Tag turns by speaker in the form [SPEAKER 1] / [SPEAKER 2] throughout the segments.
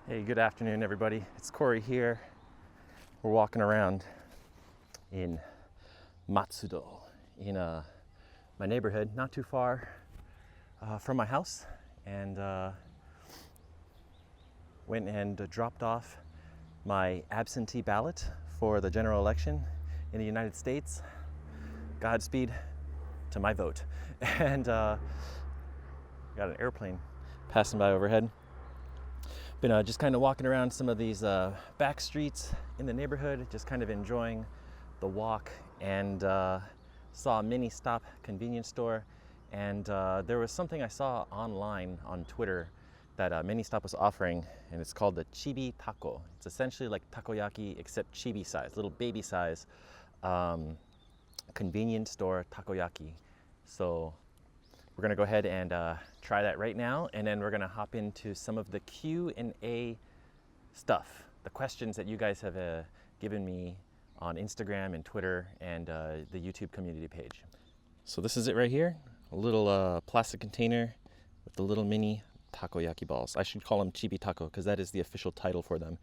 [SPEAKER 1] Hey, good afternoon, everybody. It's Cory here. We're walking around in Matsudo, in my neighborhood, not too far from my house, and went and dropped off my absentee ballot for the general election in the United States. Godspeed to my vote. And got an airplane passing by overhead. Been just kind of walking around some of these back streets in the neighborhood, just kind of enjoying the walk, and saw a mini stop convenience store, and there was something I saw online on Twitter that mini stop was offering, and it's called the Chibi-Tako. It's essentially like takoyaki except chibi size, little baby size convenience store takoyaki. So we're gonna go ahead and try that right now, and then we're gonna hop into some of the Q&A stuff, the questions that you guys have given me on Instagram and Twitter and the YouTube community page. So this is it right here, a little plastic container with the little mini takoyaki balls. I should call them Chibi-Tako because that is the official title for them.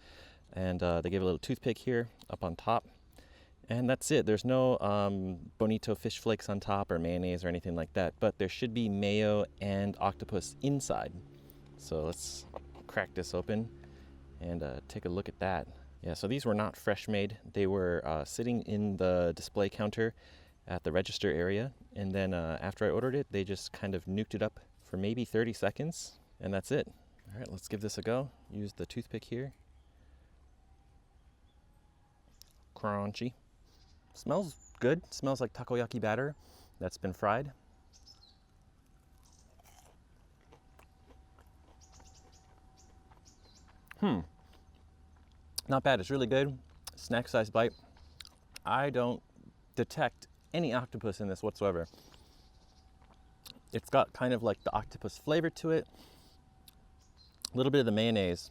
[SPEAKER 1] And they gave a little toothpick here up on top. And that's it. There's no bonito fish flakes on top or mayonnaise or anything like that, but there should be mayo and octopus inside. So let's crack this open and take a look at that. Yeah, so these were not fresh made. They were sitting in the display counter at the register area, and then after I ordered it, they just kind of nuked it up for maybe 30 seconds, and that's it. All right, let's give this a go. Use the toothpick here. Crunchy. Smells good. Smells like takoyaki batter that's been fried. Not bad. It's really good. Snack size bite. I don't detect any octopus in this whatsoever. It's got kind of like the octopus flavor to it, a little bit of the mayonnaise,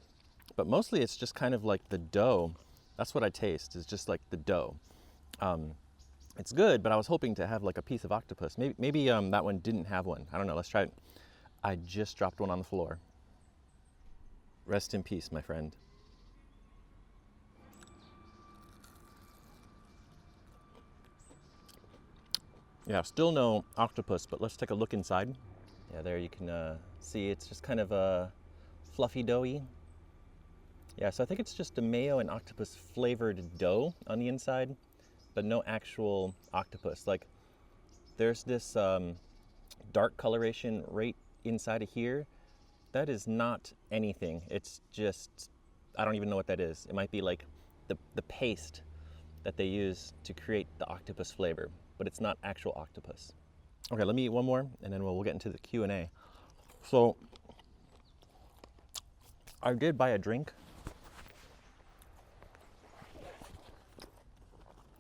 [SPEAKER 1] but mostly it's just kind of like the dough. That's what I taste, is just like the dough. It's good, but I was hoping to have like a piece of octopus. Maybe that one didn't have one. I don't know. Let's try it. I just dropped one on the floor. Rest in peace, my friend. Yeah, still no octopus, but let's take a look inside. Yeah, there you can see it's just kind of fluffy doughy. Yeah, so I think it's just a mayo and octopus flavored dough on the inside, but no actual octopus. Like, there's this dark coloration right inside of here. That is not anything. It's just, I don't even know what that is. It might be like the paste that they use to create the octopus flavor, but it's not actual octopus. Okay, let me eat one more, and then we'll get into the Q&A. So, I did buy a drink.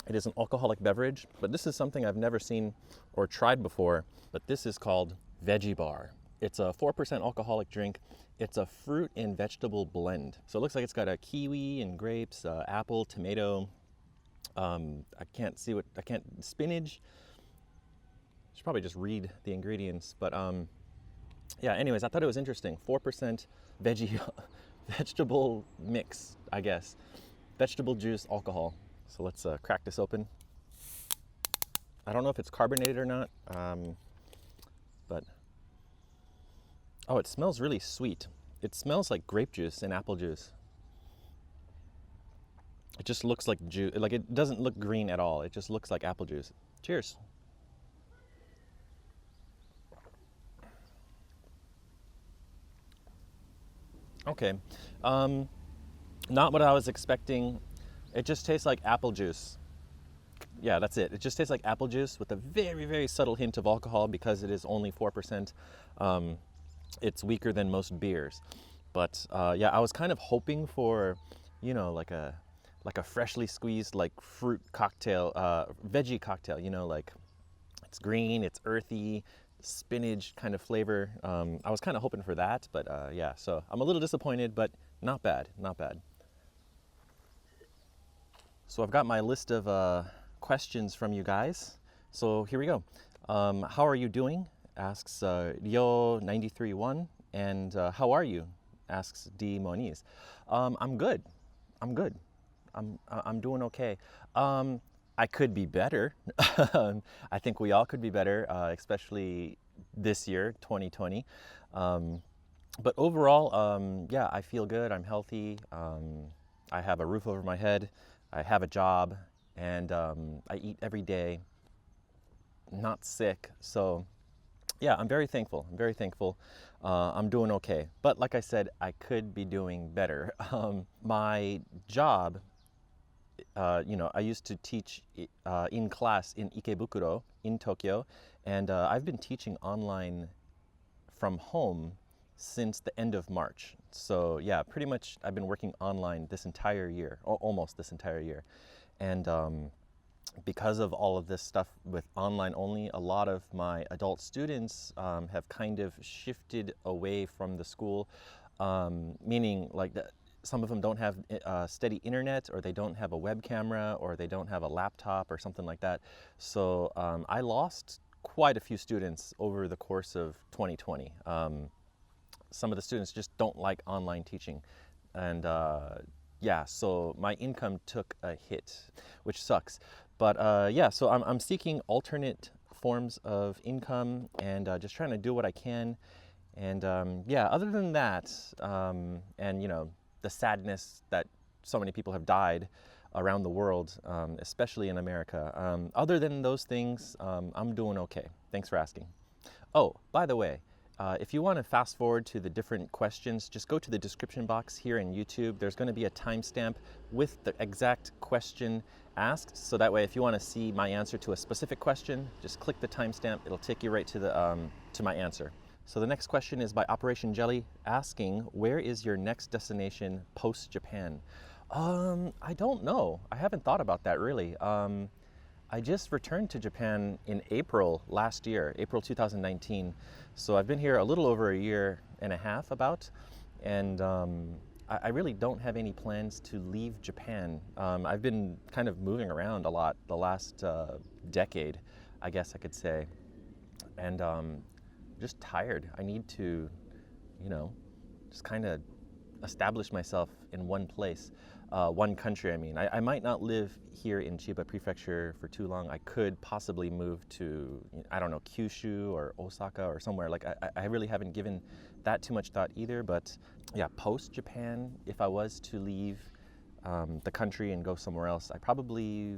[SPEAKER 1] It is an alcoholic beverage, but this is something I've never seen or tried before, but this is called Veggie Bar. It's a 4% alcoholic drink. It's a fruit and vegetable blend. So it looks like it's got a kiwi and grapes, apple, tomato. Spinach. Should probably just read the ingredients, but yeah, anyways, I thought it was interesting. 4% vegetable mix, I guess. Vegetable juice, alcohol. So let's crack this open. I don't know if it's carbonated or not, but oh, it smells really sweet. It smells like grape juice and apple juice. It just looks like juice. Like, it doesn't look green at all. It just looks like apple juice. Cheers. Okay, not what I was expecting. It just tastes like apple juice. Yeah, that's it. It just tastes like apple juice with a very, very subtle hint of alcohol because it is only 4%. It's weaker than most beers. But yeah, I was kind of hoping for, you know, like a freshly squeezed like fruit cocktail, veggie cocktail, you know, like it's green, it's earthy, spinach kind of flavor. I was kind of hoping for that, but yeah, so I'm a little disappointed, but not bad, not bad. So I've got my list of questions from you guys. So here we go. How are you doing? Asks Rio931. And how are you? asks D. Moniz. I'm good. I'm good. I'm doing okay. I could be better. I think we all could be better, especially this year, 2020. But overall, yeah, I feel good. I'm healthy. I have a roof over my head. I have a job, and I eat every day. Not sick. So yeah, I'm very thankful. I'm very thankful. I'm doing okay. But like I said, I could be doing better. My job, I used to teach in class in Ikebukuro in Tokyo, and I've been teaching online from home since the end of March. So yeah, pretty much I've been working online this entire year, almost this entire year. And because of all of this stuff with online only, a lot of my adult students have kind of shifted away from the school, meaning like some of them don't have steady internet, or they don't have a web camera, or they don't have a laptop or something like that. So I lost quite a few students over the course of 2020. Some of the students just don't like online teaching. And yeah, so my income took a hit, which sucks. But yeah, so I'm seeking alternate forms of income and just trying to do what I can. And yeah, other than that, and the sadness that so many people have died around the world, especially in America. Other than those things, I'm doing okay. Thanks for asking. Oh, by the way, if you want to fast forward to the different questions, just go to the description box here in YouTube. There's going to be a timestamp with the exact question asked. So that way, if you want to see my answer to a specific question, just click the timestamp. It'll take you right to the to my answer. So the next question is by Operation Jelly, asking, where is your next destination post-Japan? I don't know. I haven't thought about that really. I just returned to Japan in April last year, April 2019. So I've been here a little over a year and a half about, and I really don't have any plans to leave Japan. I've been kind of moving around a lot the last decade, I guess I could say, and just tired. I need to, just kind of establish myself in one place, one country. I mean, I might not live here in Chiba Prefecture for too long. I could possibly move to, I don't know, Kyushu or Osaka or somewhere. Like, I really haven't given that too much thought either. But yeah, post-Japan, if I was to leave the country and go somewhere else, I probably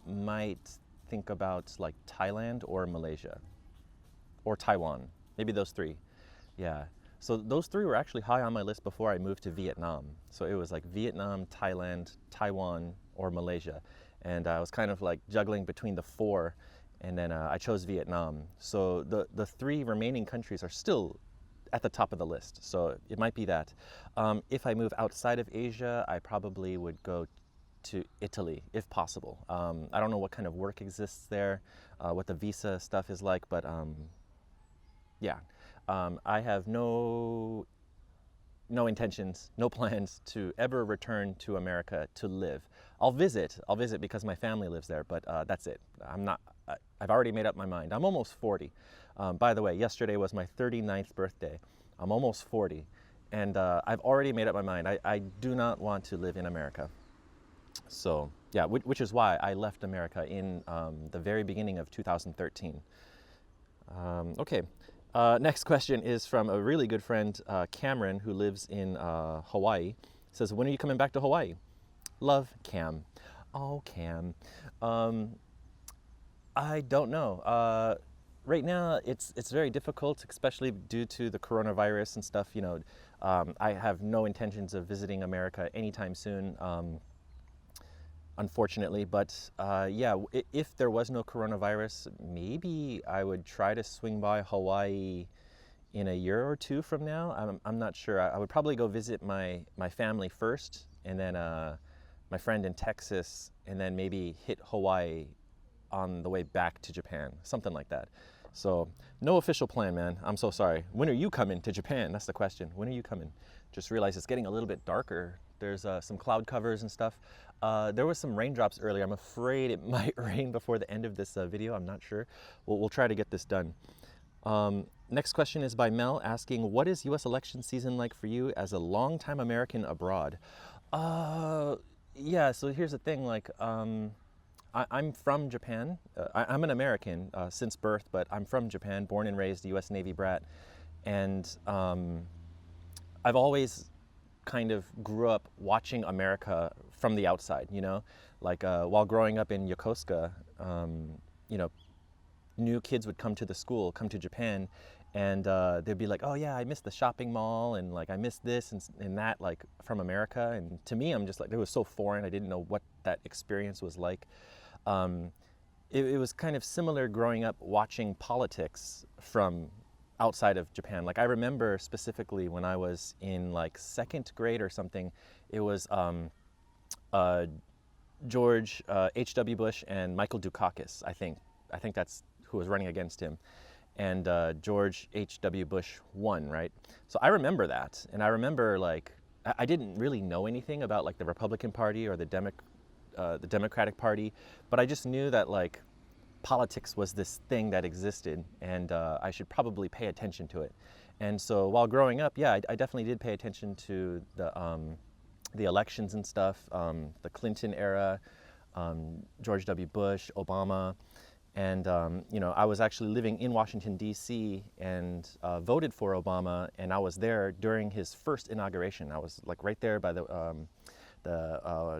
[SPEAKER 1] might think about like Thailand or Malaysia or Taiwan, maybe those three. Yeah. So those three were actually high on my list before I moved to Vietnam. So it was like Vietnam, Thailand, Taiwan, or Malaysia. And I was kind of like juggling between the four, and then I chose Vietnam. So the three remaining countries are still at the top of the list. So it might be that. If I move outside of Asia, I probably would go to Italy, if possible. I don't know what kind of work exists there, what the visa stuff is like, but yeah. I have no intentions, no plans to ever return to America to live. I'll visit because my family lives there, but that's it. I've already made up my mind. I'm almost 40. By the way, yesterday was my 39th birthday. I'm almost 40, and I've already made up my mind. I do not want to live in America. So yeah, which is why I left America in the very beginning of 2013. Okay. Next question is from a really good friend, Cameron, who lives in Hawaii. Says, when are you coming back to Hawaii? Love, Cam. Oh, Cam. I don't know. Right now, it's very difficult, especially due to the coronavirus and stuff. I have no intentions of visiting America anytime soon, unfortunately. But yeah, if there was no coronavirus, maybe I would try to swing by Hawaii in a year or two from now. I'm not sure. I would probably go visit my family first, and then my friend in Texas, and then maybe hit Hawaii on the way back to Japan, something like that. So no official plan, man. I'm so sorry. When are you coming to Japan? That's the question. When are you coming? Just realized it's getting a little bit darker. There's some cloud covers and stuff. There was some raindrops earlier. I'm afraid it might rain before the end of this video. I'm not sure. We'll try to get this done. Next question is by Mel asking, what is U.S. election season like for you as a longtime American abroad? Uh, yeah, so here's the thing, like, I'm from Japan. I'm an American since birth, but I'm from Japan, born and raised U.S. Navy brat. And I've always kind of grew up watching America from the outside, you know? Like while growing up in Yokosuka, you know, new kids would come to the school, come to Japan, and they'd be like, oh yeah, I missed the shopping mall, and like I missed this and that, like from America. And to me, I'm just like, it was so foreign. I didn't know what that experience was like. Um, it was kind of similar growing up watching politics from outside of Japan. Like I remember specifically when I was in like second grade or something, it was uh, George H.W. Bush and Michael Dukakis, I think. I think that's who was running against him. And George H.W. Bush won, right? So I remember that. And I remember like, I didn't really know anything about like the Republican Party or the Democratic Party, but I just knew that like politics was this thing that existed, and I should probably pay attention to it. And so while growing up, yeah, I definitely did pay attention to the elections and stuff, the Clinton era, George W. Bush, Obama, and you know, I was actually living in Washington D.C. and voted for Obama, and I was there during his first inauguration. I was like right there by the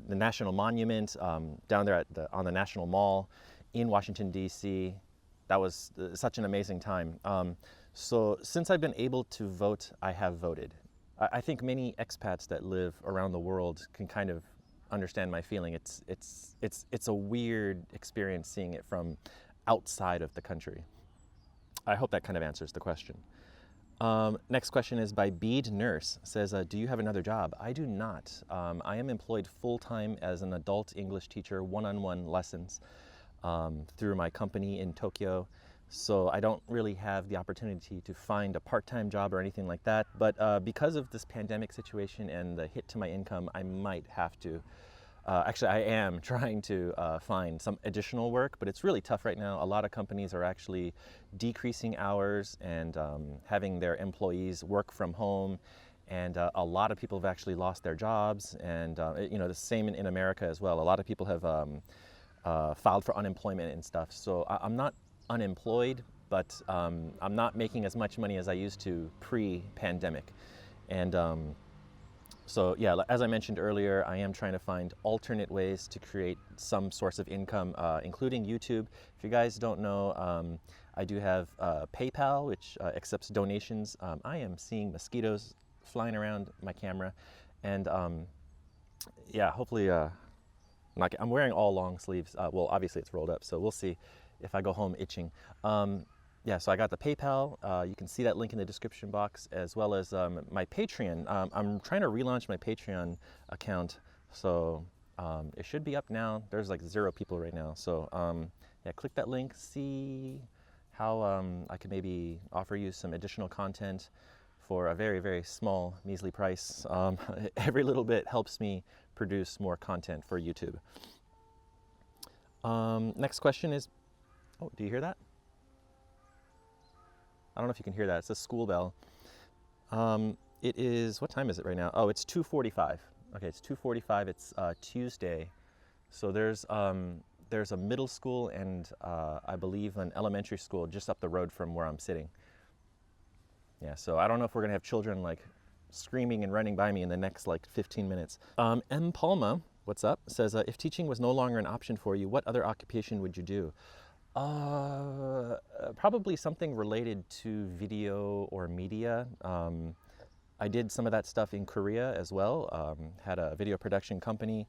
[SPEAKER 1] National Monument, down there on the National Mall in Washington, D.C. That was such an amazing time. So since I've been able to vote, I have voted. I think many expats that live around the world can kind of understand my feeling. It's a weird experience seeing it from outside of the country. I hope that kind of answers the question. Next question is by Bead Nurse. Says, do you have another job? I do not. I am employed full-time as an adult English teacher, one-on-one lessons through my company in Tokyo. So I don't really have the opportunity to find a part-time job or anything like that. But because of this pandemic situation and the hit to my income, I might have to. Actually, I am trying to find some additional work, but it's really tough right now. A lot of companies are actually decreasing hours and having their employees work from home. And a lot of people have actually lost their jobs. And you know, the same in America as well. A lot of people have filed for unemployment and stuff. So I'm not unemployed, but I'm not making as much money as I used to pre-pandemic. And so yeah, as I mentioned earlier, I am trying to find alternate ways to create some source of income, including YouTube. If you guys don't know, I do have PayPal, which accepts donations. I am seeing mosquitoes flying around my camera. And yeah, hopefully, I'm wearing all long sleeves. Well, obviously it's rolled up, so we'll see if I go home itching. Yeah, so I got the PayPal. You can see that link in the description box, as well as my Patreon. I'm trying to relaunch my Patreon account, so it should be up now. There's like 0 people right now. So yeah, click that link, see how I could maybe offer you some additional content for a very, very small, measly price. Every little bit helps me produce more content for YouTube. Next question is, oh, do you hear that? I don't know if you can hear that. It's a school bell. It is, what time is it right now? Oh, it's 2:45. Okay, it's 2:45. It's Tuesday. So there's a middle school and I believe an elementary school just up the road from where I'm sitting. Yeah, so I don't know if we're gonna have children like screaming and running by me in the next like 15 minutes. M. Palma, what's up? Says, if teaching was no longer an option for you, what other occupation would you do? Probably something related to video or media. I did some of that stuff in Korea as well. Had a video production company,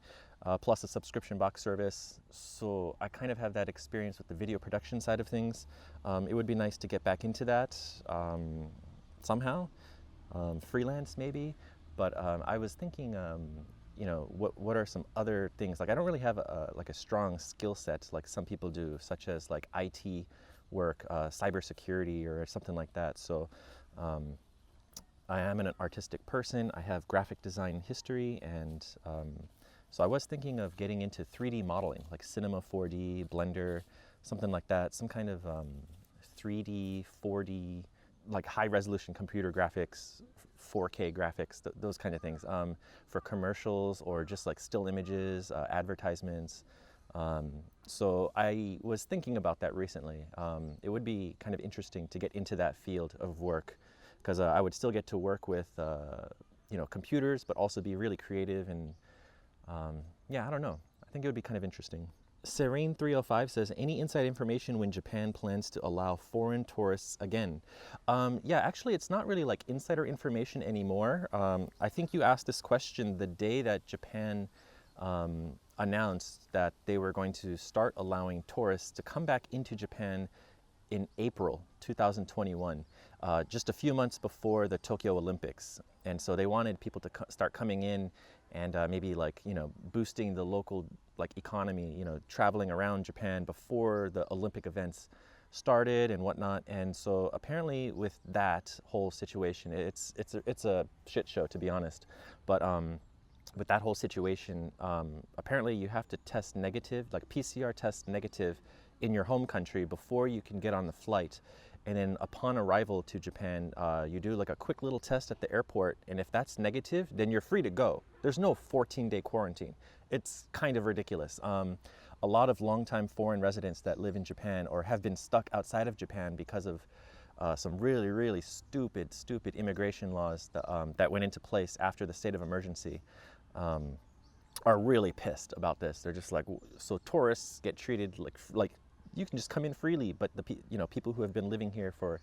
[SPEAKER 1] plus a subscription box service. So I kind of have that experience with the video production side of things. It would be nice to get back into that somehow, freelance maybe. But I was thinking, you know, what are some other things? Like I don't really have like a strong skill set like some people do, such as like IT work, cybersecurity or something like that. So I am an artistic person. I have graphic design history, and so I was thinking of getting into 3D modeling, like Cinema 4D, Blender, something like that, some kind of 3D, 4D, like high resolution computer graphics, 4K graphics, those kind of things, for commercials or just like still images, advertisements. So I was thinking about that recently. It would be kind of interesting to get into that field of work, because I would still get to work with computers, but also be really creative and yeah, I don't know. I think it would be kind of interesting. Serene305 says, any inside information when Japan plans to allow foreign tourists again? Yeah, actually, it's not really like insider information anymore. I think you asked this question the day that Japan announced that they were going to start allowing tourists to come back into Japan in April 2021, just a few months before the Tokyo Olympics. And so they wanted people to start coming in and maybe like, boosting the local like economy, traveling around Japan before the Olympic events started and whatnot. And so apparently with that whole situation, it's a shit show, to be honest. But with that whole situation, apparently you have to test negative, like PCR test negative in your home country before you can get on the flight. And then upon arrival to Japan, you do like a quick little test at the airport, and if that's negative, then you're free to go. There's no 14-day quarantine. It's kind of ridiculous. A lot of longtime foreign residents that live in Japan or have been stuck outside of Japan because of some really, really stupid immigration laws that went into place after the state of emergency, are really pissed about this. They're just like, so tourists get treated like you can just come in freely, but the people who have been living here for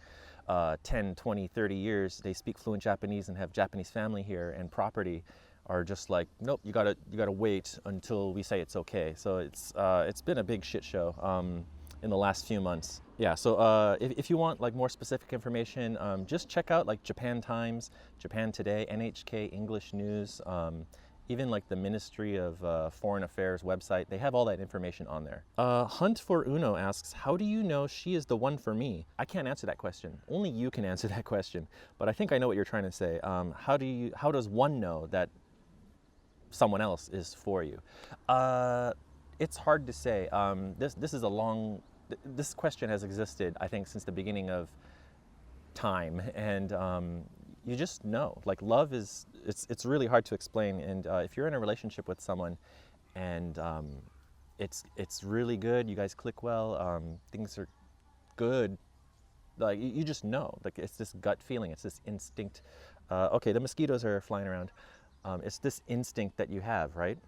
[SPEAKER 1] 10, 20, 30 years, they speak fluent Japanese and have Japanese family here and property, are just like, nope, you gotta wait until we say it's okay. So it's been a big shit show in the last few months. Yeah, so if you want like more specific information, just check out like Japan Times, Japan Today, NHK English News, even like the Ministry of Foreign Affairs website. They have all that information on there. Hunt for Uno asks, how do you know she is the one for me? I can't answer that question. Only you can answer that question. But I think I know what you're trying to say. How does one know that someone else is for you? It's hard to say. This question has existed, I think, since the beginning of time, and you just know. Like, love is, it's really hard to explain. And if you're in a relationship with someone and it's really good, you guys click well, things are good, like you just know. Like, it's this gut feeling, it's this instinct. Okay, the mosquitoes are flying around. It's this instinct that you have, right?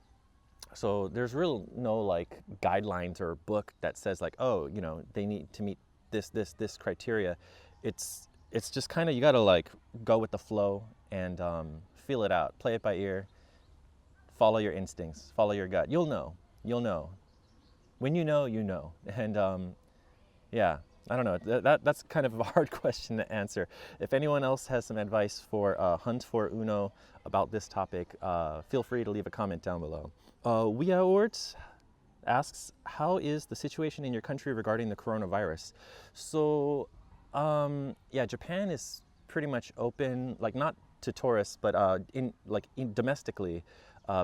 [SPEAKER 1] So there's real no like guidelines or book that says like, oh, they need to meet this criteria. It's just kind of, you gotta like go with the flow and feel it out, play it by ear, follow your instincts, follow your gut. You'll know. When you know, you know. And yeah, I don't know. That's kind of a hard question to answer. If anyone else has some advice for Hunt for Uno about this topic, feel free to leave a comment down below. Wiaort asks, how is the situation in your country regarding the coronavirus? So, yeah, Japan is pretty much open, like not to tourists, but domestically,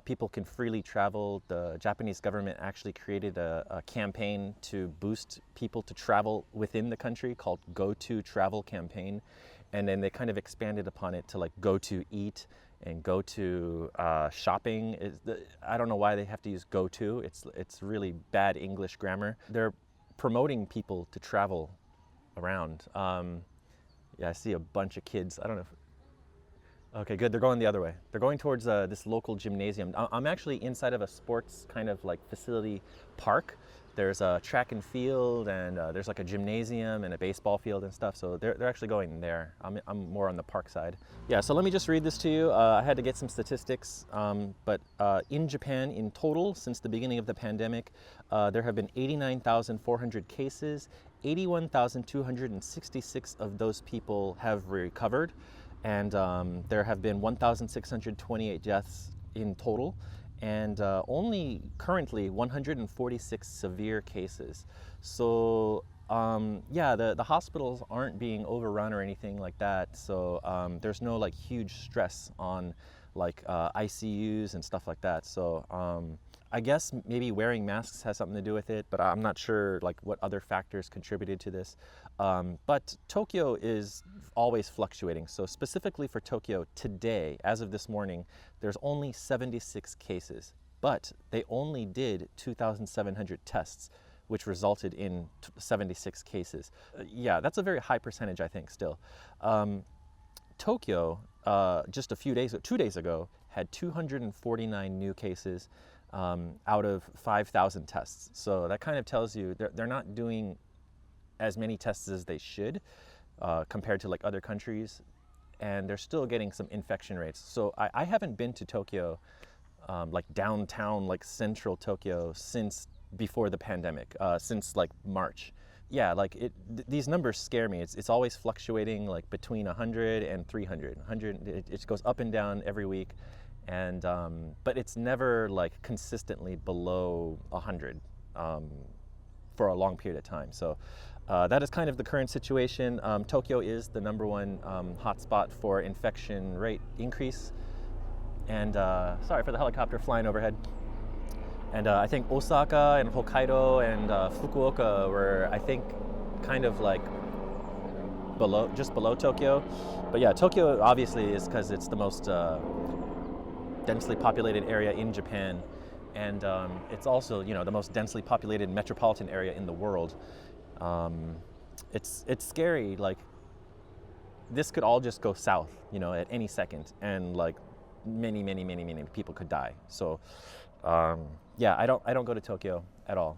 [SPEAKER 1] people can freely travel. The Japanese government actually created a campaign to boost people to travel within the country called Go To Travel Campaign. And then they kind of expanded upon it to like Go To Eat and Go To Shopping. I don't know why they have to use Go To. It's really bad English grammar. They're promoting people to travel around. Yeah, I see a bunch of kids. I don't know okay, good. They're going the other way. They're going towards this local gymnasium. I'm actually inside of a sports kind of like facility park. There's a track and field, and there's like a gymnasium and a baseball field and stuff. So they're actually going there. I'm more on the park side. Yeah, so let me just read this to you. I had to get some statistics, but in Japan in total, since the beginning of the pandemic, there have been 89,400 cases. 81,266 of those people have recovered. And there have been 1,628 deaths in total, and only currently 146 severe cases. So Yeah, the hospitals aren't being overrun or anything like that, so there's no like huge stress on like ICUs and stuff like that. So I guess maybe wearing masks has something to do with it, but I'm not sure like what other factors contributed to this. But Tokyo is always fluctuating. So specifically for Tokyo today, as of this morning, there's only 76 cases, but they only did 2,700 tests, which resulted in 76 cases. Yeah, that's a very high percentage, I think, still. Tokyo, just 2 days ago, had 249 new cases out of 5,000 tests. So that kind of tells you they're not doing as many tests as they should compared to like other countries, and they're still getting some infection rates. So I haven't been to Tokyo, like downtown, like central Tokyo, since before the pandemic, since like March. Yeah, like these numbers scare me. It's always fluctuating like between 100 and 300. 100, it goes up and down every week, and but it's never like consistently below 100 for a long period of time. So that is kind of the current situation. Tokyo is the #1 hotspot for infection rate increase. And sorry for the helicopter flying overhead. And I think Osaka and Hokkaido and Fukuoka were, I think, kind of like just below Tokyo. But yeah, Tokyo obviously is because it's the most densely populated area in Japan, and it's also, you know, the most densely populated metropolitan area in the world. It's scary. Like, this could all just go south, you know, at any second, and like many people could die. So yeah, I don't go to Tokyo at all.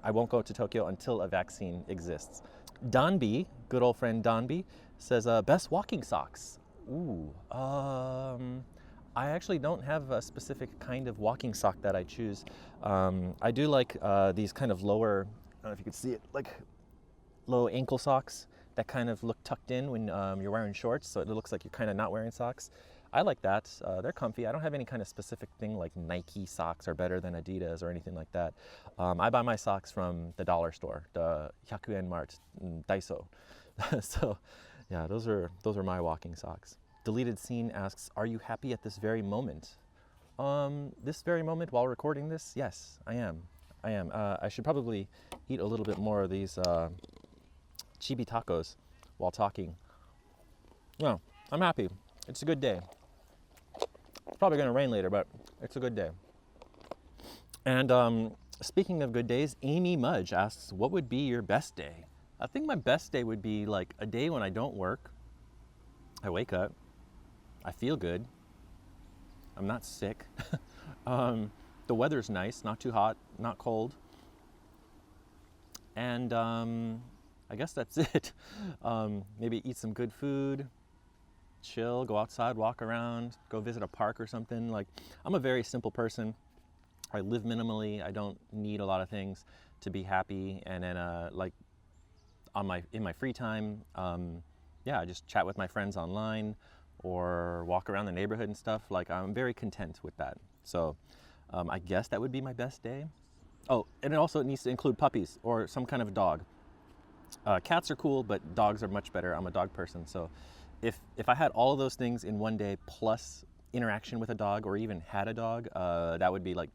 [SPEAKER 1] I won't go to Tokyo until a vaccine exists. Donby, good old friend Donby, says best walking socks. Ooh, I actually don't have a specific kind of walking sock that I choose. I do like these kind of lower, I don't know if you can see it, like low ankle socks that kind of look tucked in when you're wearing shorts, so it looks like you're kind of not wearing socks. I like that. They're comfy. I don't have any kind of specific thing like Nike socks are better than Adidas or anything like that. I buy my socks from the dollar store, the 100 Mart, Daiso. So yeah, those are my walking socks. Deleted Scene asks, are you happy at this very moment? This very moment while recording this? Yes, I am. I should probably eat a little bit more of these Chibi-Takos while talking. No, I'm happy. It's a good day. It's probably going to rain later, but it's a good day. And speaking of good days, Amy Mudge asks, what would be your best day? I think my best day would be like a day when I don't work. I wake up. I feel good. I'm not sick. The weather's nice, not too hot, not cold. And I guess that's it. Maybe eat some good food, chill, go outside, walk around, go visit a park or something. Like, I'm a very simple person. I live minimally. I don't need a lot of things to be happy. And then like in my free time, yeah, I just chat with my friends online or walk around the neighborhood and stuff. Like, I'm very content with that. So I guess that would be my best day. Oh, and it also needs to include puppies or some kind of dog. Cats are cool, but dogs are much better. I'm a dog person, so if I had all of those things in one day plus interaction with a dog, or even had a dog, that would be like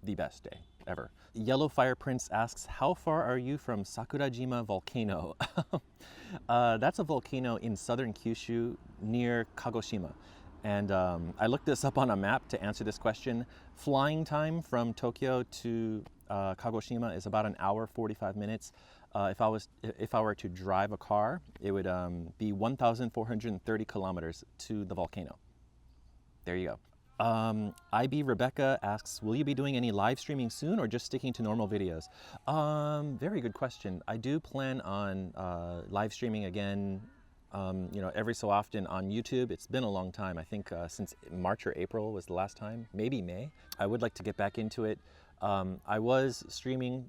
[SPEAKER 1] the best day ever. Yellow Fire Prince asks, how far are you from Sakurajima volcano? That's a volcano in southern Kyushu near Kagoshima. And I looked this up on a map to answer this question. Flying time from Tokyo to Kagoshima is about 1 hour, 45 minutes. If I were to drive a car, it would be 1,430 kilometers to the volcano. There you go. IB Rebecca asks, will you be doing any live streaming soon or just sticking to normal videos? Very good question. I do plan on live streaming again, you know, every so often on YouTube. It's been a long time. I think since March or April was the last time, maybe May. I would like to get back into it. I was streaming,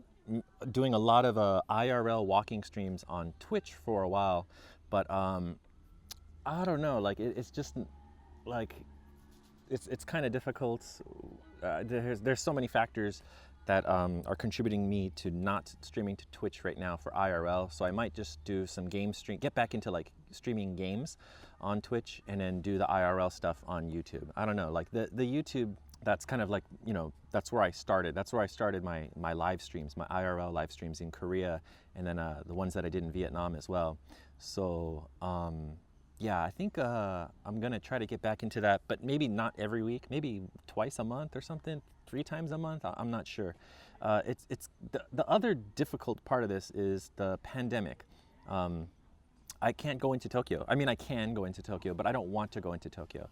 [SPEAKER 1] doing a lot of IRL walking streams on Twitch for a while, but I don't know, like it's just like it's kind of difficult. There's so many factors that are contributing me to not streaming to Twitch right now for IRL. So I might just do some get back into like streaming games on Twitch and then do the IRL stuff on YouTube. I don't know, like the YouTube, that's kind of like, you know, that's where I started. That's where I started my live streams, my IRL live streams in Korea, and then the ones that I did in Vietnam as well. So yeah, I think I'm gonna try to get back into that, but maybe not every week, maybe twice a month or something, 3 times a month. I'm not sure. It's the other difficult part of this is the pandemic. I can't go into Tokyo. I mean, I can go into Tokyo, but I don't want to go into Tokyo.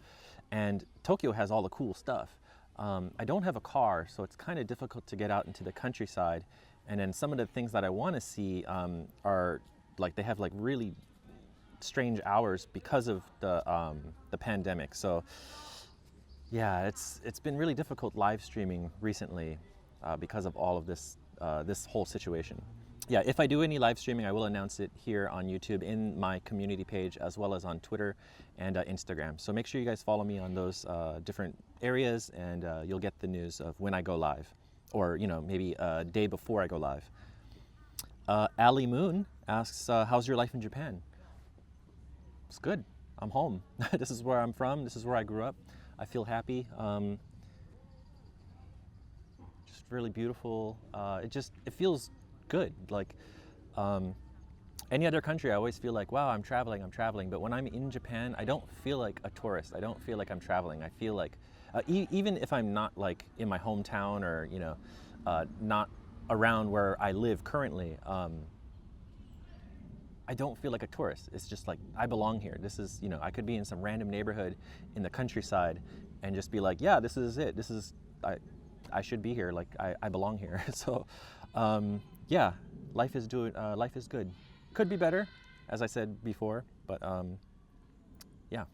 [SPEAKER 1] And Tokyo has all the cool stuff. I don't have a car, so it's kind of difficult to get out into the countryside. And then some of the things that I want to see are like, they have like really strange hours because of the pandemic. So yeah, it's been really difficult live streaming recently because of all of this this whole situation. Yeah, if I do any live streaming, I will announce it here on YouTube in my community page, as well as on Twitter and Instagram. So make sure you guys follow me on those different areas, and you'll get the news of when I go live, or you know, maybe a day before I go live. Ali Moon asks, how's your life in Japan? It's good. I'm home. This is where I'm from. This is where I grew up. I feel happy. Just really beautiful. It feels good. Like any other country, I always feel like, wow, I'm traveling. But when I'm in Japan, I don't feel like a tourist. I don't feel like I'm traveling. I feel like, even if I'm not like in my hometown, or you know, not around where I live currently, I don't feel like a tourist. It's just like, I belong here. This is, you know, I could be in some random neighborhood in the countryside and just be like, yeah, this is it. This is, I should be here. Like, I belong here. So, yeah, life is good. Could be better, as I said before, but yeah.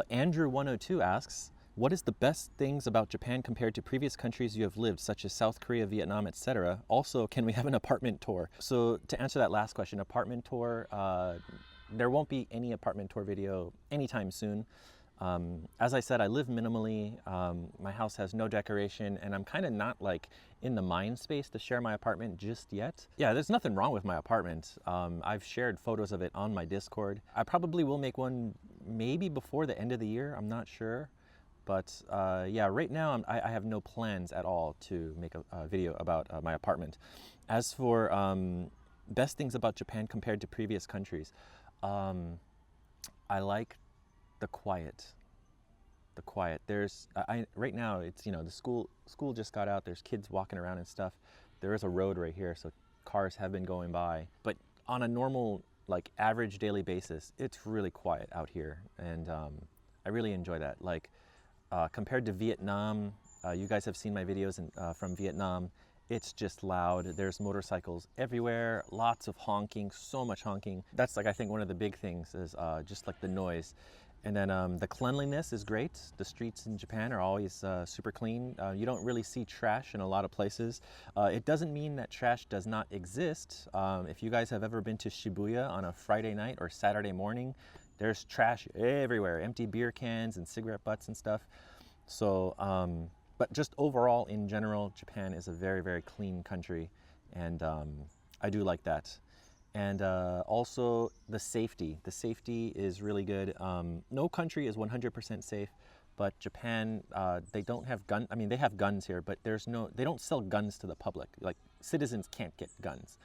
[SPEAKER 1] Andrew 102 asks, what is the best things about Japan compared to previous countries you have lived, such as South Korea, Vietnam, etc.? Also, can we have an apartment tour? So to answer that last question, apartment tour, there won't be any apartment tour video anytime soon. As I said, I live minimally. My house has no decoration, and I'm kind of not like in the mind space to share my apartment just yet. Yeah, there's nothing wrong with my apartment. I've shared photos of it on my Discord. I probably will make one maybe before the end of the year. I'm not sure. But yeah, right now I have no plans at all to make a video about my apartment. As for best things about Japan compared to previous countries, I like the quiet. There's right now, it's, you know, the school just got out. There's kids walking around and stuff. There is a road right here, so cars have been going by. But on a normal, like, average daily basis, it's really quiet out here, and I really enjoy that. Like, compared to Vietnam, you guys have seen my videos from Vietnam. It's just loud. There's motorcycles everywhere, lots of honking, so much honking. That's like, I think one of the big things is just like the noise. And then the cleanliness is great. The streets in Japan are always super clean. You don't really see trash in a lot of places. It doesn't mean that trash does not exist. If you guys have ever been to Shibuya on a Friday night or Saturday morning, there's trash everywhere, empty beer cans and cigarette butts and stuff. So, but just overall, in general, Japan is a very, very clean country, and I do like that. And also the safety. The safety is really good. No country is 100% safe, but Japan, they don't have guns. I mean, they have guns here, but they don't sell guns to the public. Like, citizens can't get guns.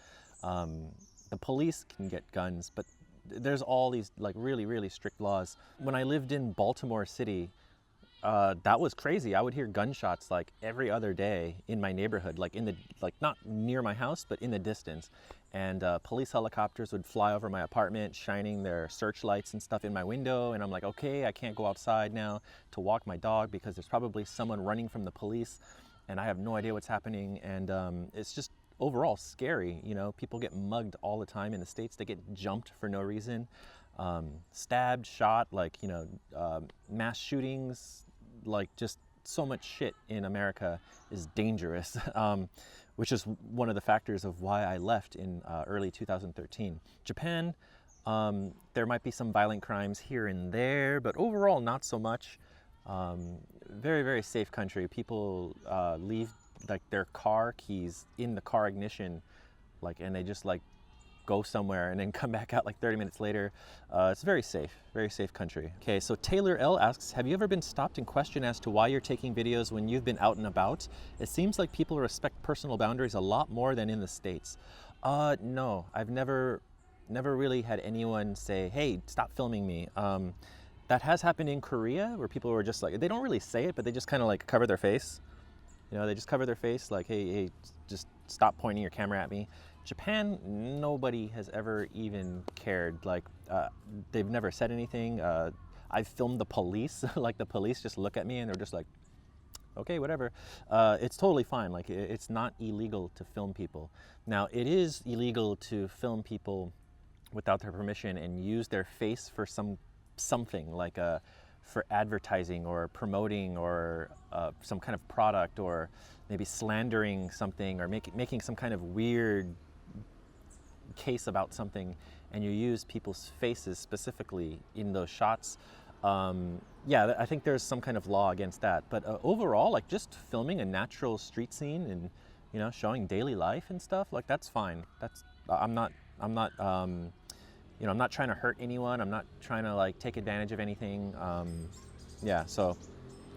[SPEAKER 1] The police can get guns, but there's all these like really, really strict laws. When I lived in Baltimore City, that was crazy. I would hear gunshots like every other day in my neighborhood, like not near my house, but in the distance. And police helicopters would fly over my apartment, shining their searchlights and stuff in my window. And I'm like, okay, I can't go outside now to walk my dog because there's probably someone running from the police, and I have no idea what's happening. And it's just overall scary. You know, people get mugged all the time in the States. They get jumped for no reason, stabbed, shot, like, you know, mass shootings, like just so much shit in America is dangerous, which is one of the factors of why I left in early 2013. Japan, there might be some violent crimes here and there, but overall not so much. Very, very safe country. People leave like their car keys in the car ignition, like, and they just like go somewhere and then come back out like 30 minutes later. It's very safe country. Okay, so Taylor L asks, have you ever been stopped and questioned as to why you're taking videos when you've been out and about? It seems like people respect personal boundaries a lot more than in the States. No, I've never really had anyone say, hey, stop filming me. That has happened in Korea, where people were just like, they don't really say it, but they just kind of like cover their face. You know, they just cover their face like, hey, just stop pointing your camera at me. Japan, nobody has ever even cared. Like, they've never said anything. I've filmed the police, like the police just look at me and they're just like, okay, whatever. It's totally fine. Like, it's not illegal to film people. Now, it is illegal to film people without their permission and use their face for something like for advertising or promoting or some kind of product, or maybe slandering something, or making some kind of weird case about something, and you use people's faces specifically in those shots. Yeah, I think there's some kind of law against that. But overall, like just filming a natural street scene and, you know, showing daily life and stuff, like that's fine. That's I'm not you know, I'm not trying to hurt anyone. I'm not trying to like take advantage of anything. Yeah, so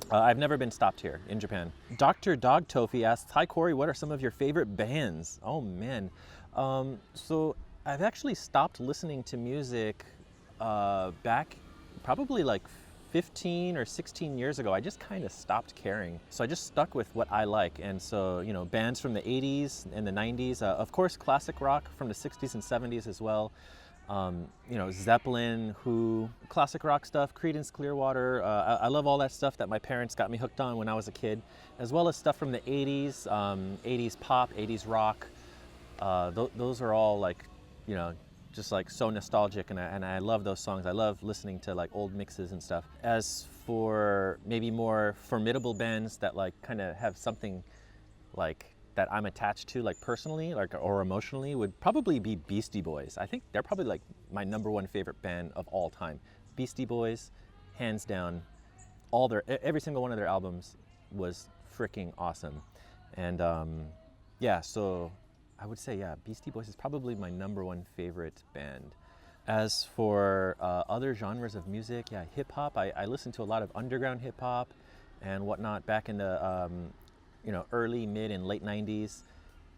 [SPEAKER 1] I've never been stopped here in Japan. Dr. Dog Tofi asks, hi Cory, what are some of your favorite bands? Oh man. So I've actually stopped listening to music back probably like 15 or 16 years ago. I just kind of stopped caring. So I just stuck with what I like. And so, you know, bands from the 80s and the 90s, of course, classic rock from the 60s and 70s as well. You know, Zeppelin, Who, classic rock stuff, Creedence Clearwater. I love all that stuff that my parents got me hooked on when I was a kid, as well as stuff from the 80s, 80s pop, 80s rock. Those are all like, you know, just like so nostalgic, and I love those songs. I love listening to like old mixes and stuff. As for maybe more formidable bands that like kind of have something like that I'm attached to, like personally, like or emotionally, would probably be Beastie Boys. I think they're probably like my #1 favorite band of all time. Beastie Boys, hands down. Every single one of their albums was freaking awesome, and yeah. So I would say, yeah, Beastie Boys is probably my #1 favorite band. As for other genres of music, yeah, hip hop. I listened to a lot of underground hip hop and whatnot back in the you know, early, mid, and late 90s.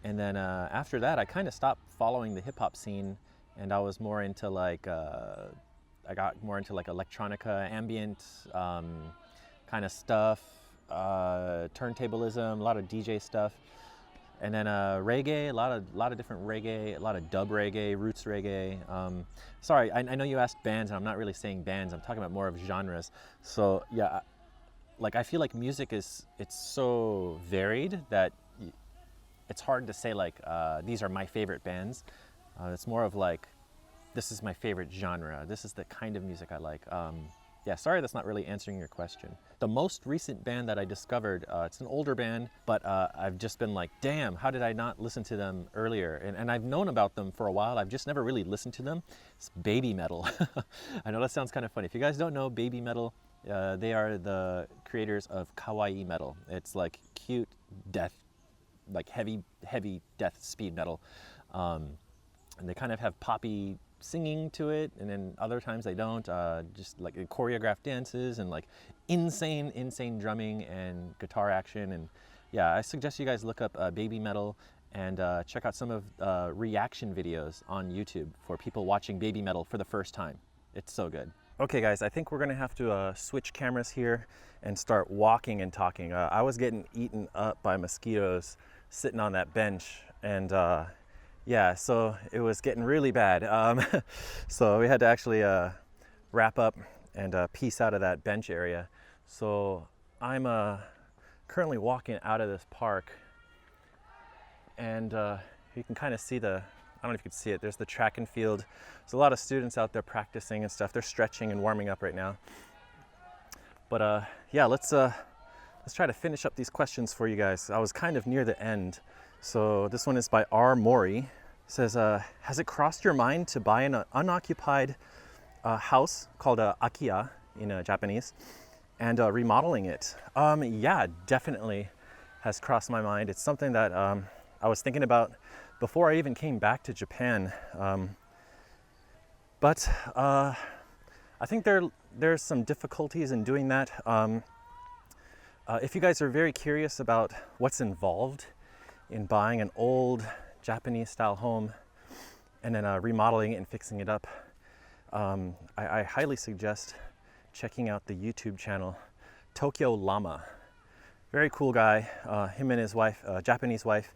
[SPEAKER 1] And then after that, I kind of stopped following the hip hop scene, and I was more into like, I got more into like electronica, ambient kind of stuff, turntablism, a lot of DJ stuff. And then reggae, a lot of different reggae, a lot of dub reggae, roots reggae. Sorry, I know you asked bands, and I'm not really saying bands. I'm talking about more of genres. So yeah, like I feel like music it's so varied that it's hard to say like these are my favorite bands. It's more of like, this is my favorite genre. This is the kind of music I like. Yeah, sorry that's not really answering your question. The most recent band that I discovered, it's an older band, but I've just been like, damn, how did I not listen to them earlier? And I've known about them for a while. I've just never really listened to them. It's Baby Metal. I know that sounds kind of funny. If you guys don't know Baby Metal, they are the creators of kawaii metal. It's like cute death, like heavy death speed metal. And they kind of have poppy singing to it, and then other times they don't. Just like choreographed dances and like insane drumming and guitar action. And yeah, I suggest you guys look up Baby Metal and check out some of reaction videos on YouTube for people watching Baby Metal for the first time. It's so good. Okay guys, I think we're gonna have to switch cameras here and start walking and talking. I was getting eaten up by mosquitoes sitting on that bench, and yeah, so it was getting really bad. So we had to actually wrap up and piece out of that bench area. So I'm currently walking out of this park, and you can kind of see I don't know if you can see it, there's the track and field. There's a lot of students out there practicing and stuff. They're stretching and warming up right now. But yeah, let's try to finish up these questions for you guys. I was kind of near the end. So this one is by R. Mori. It says, has it crossed your mind to buy an unoccupied house called Akiya in Japanese and remodeling it? Yeah, definitely has crossed my mind. It's something that I was thinking about before I even came back to Japan. But I think there's some difficulties in doing that. If you guys are very curious about what's involved in buying an old Japanese style home and then remodeling it and fixing it up, I highly suggest checking out the YouTube channel Tokyo Llama. Very cool guy. Him and his wife, Japanese wife,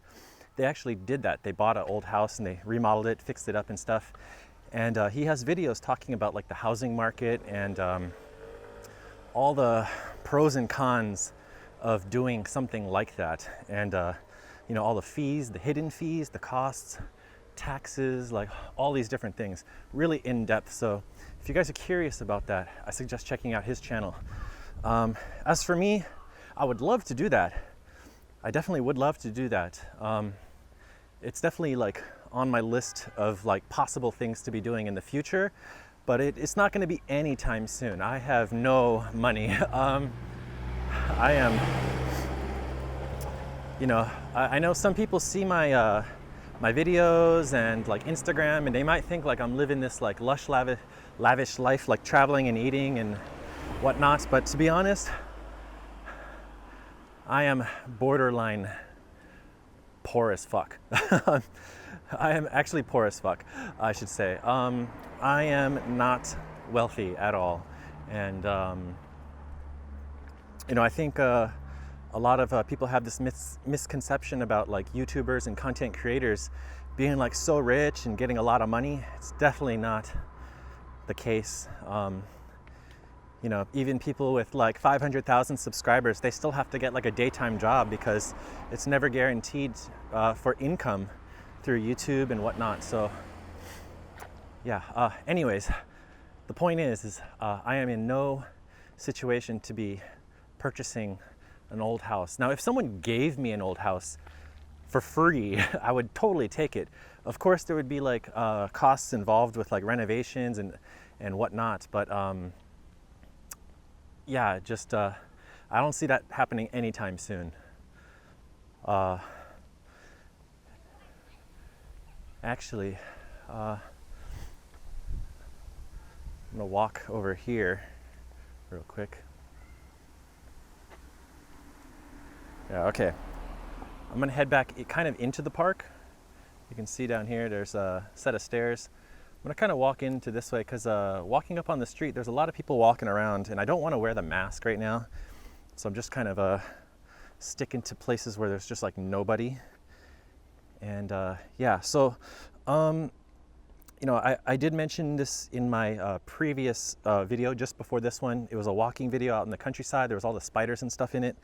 [SPEAKER 1] they actually did that. They bought an old house and they remodeled it, fixed it up and stuff. And he has videos talking about like the housing market and all the pros and cons of doing something like that. And you know, all the fees, the hidden fees, the costs, taxes, like all these different things, really in depth. So if you guys are curious about that, I suggest checking out his channel. As for me, I would love to do that. I definitely would love to do that. It's definitely like on my list of like possible things to be doing in the future, but it's not going to be anytime soon. I have no money. I am, you know, I know some people see my my videos and like Instagram, and they might think like I'm living this like lush, lavish life, like traveling and eating and whatnot. But to be honest, I am borderline poor as fuck. I am actually poor as fuck, I should say. I am not wealthy at all. And, you know, I think a lot of people have this misconception about like YouTubers and content creators being like so rich and getting a lot of money. It's definitely not the case. You know, even people with like 500,000 subscribers, they still have to get like a daytime job because it's never guaranteed for income through YouTube and whatnot. So yeah, anyways, the point is I am in no situation to be purchasing an old house. Now, if someone gave me an old house for free, I would totally take it. Of course, there would be like costs involved with like renovations and whatnot, but yeah, just I don't see that happening anytime soon. Actually, I'm gonna walk over here real quick. Yeah, okay. I'm gonna head back kind of into the park. You can see down here there's a set of stairs. I'm gonna kind of walk into this way because walking up on the street, there's a lot of people walking around, and I don't want to wear the mask right now. So I'm just kind of sticking to places where there's just like nobody. And yeah, so you know, I did mention this in my previous video just before this one. It was a walking video out in the countryside. There was all the spiders and stuff in it.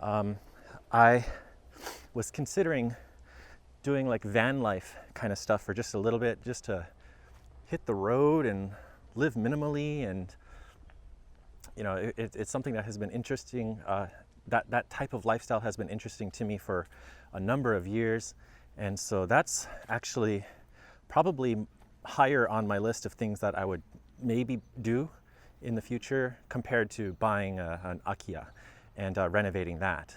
[SPEAKER 1] I was considering doing like van life kind of stuff for just a little bit, just to hit the road and live minimally. And you know, it's something that has been interesting. That type of lifestyle has been interesting to me for a number of years. And so that's actually probably higher on my list of things that I would maybe do in the future compared to buying an Akiya and renovating that.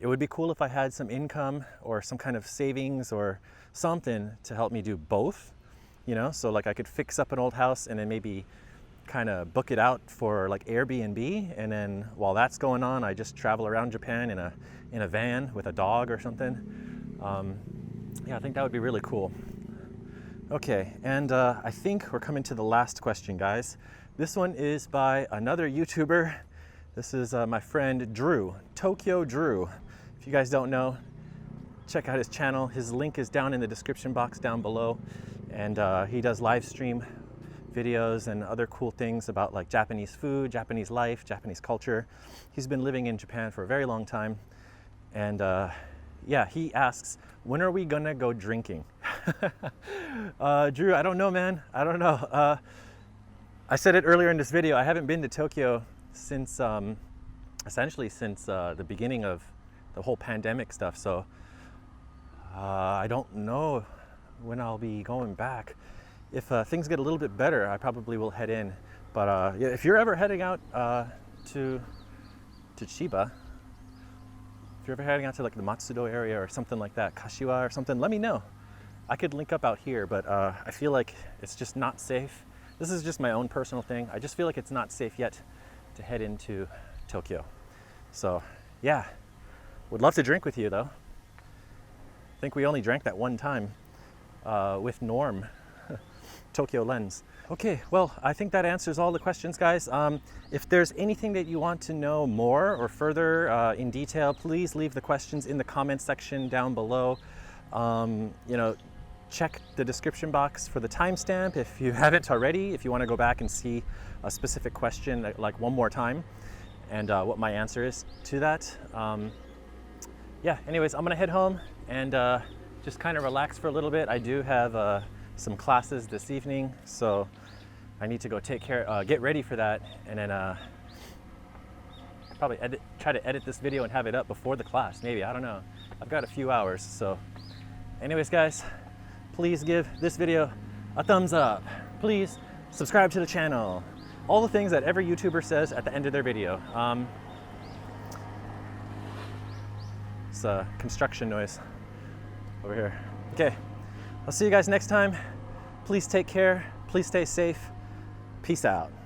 [SPEAKER 1] It would be cool if I had some income or some kind of savings or something to help me do both, you know, so like I could fix up an old house and then maybe kind of book it out for like Airbnb, and then while that's going on, I just travel around Japan in a van with a dog or something. Yeah, I think that would be really cool. Okay, and I think we're coming to the last question, guys. This one is by another YouTuber. This is my friend Drew, Tokyo Drew. If you guys don't know, check out his channel. His link is down in the description box down below. And he does live stream videos and other cool things about like Japanese food, Japanese life, Japanese culture. He's been living in Japan for a very long time. And yeah, he asks, when are we gonna go drinking? Drew, I don't know, man. I don't know. I said it earlier in this video, I haven't been to Tokyo since, essentially since the beginning of the whole pandemic stuff. So I don't know when I'll be going back. If things get a little bit better, I probably will head in. But yeah, if you're ever heading out to Chiba, If you're ever heading out to like the Matsudo area or something like that, Kashiwa or something, let me know. I could link up out here, but I feel like it's just not safe. This is just my own personal thing. I just feel like it's not safe yet to head into Tokyo. So yeah, would love to drink with you though. I think we only drank that one time with Norm, Tokyo Lens. Okay, well, I think that answers all the questions, guys. If there's anything that you want to know more or further in detail, please leave the questions in the comments section down below. You know, check the description box for the timestamp if you haven't already, if you want to go back and see a specific question like one more time and what my answer is to that. Yeah, anyways, I'm gonna head home and just kind of relax for a little bit. I do have some classes this evening, so I need to go get ready for that, and then probably try to edit this video and have it up before the class, maybe, I don't know. I've got a few hours, so anyways, guys, please give this video a thumbs up. Please subscribe to the channel. All the things that every YouTuber says at the end of their video. It's a construction noise over here. Okay, I'll see you guys next time. Please take care. Please stay safe. Peace out.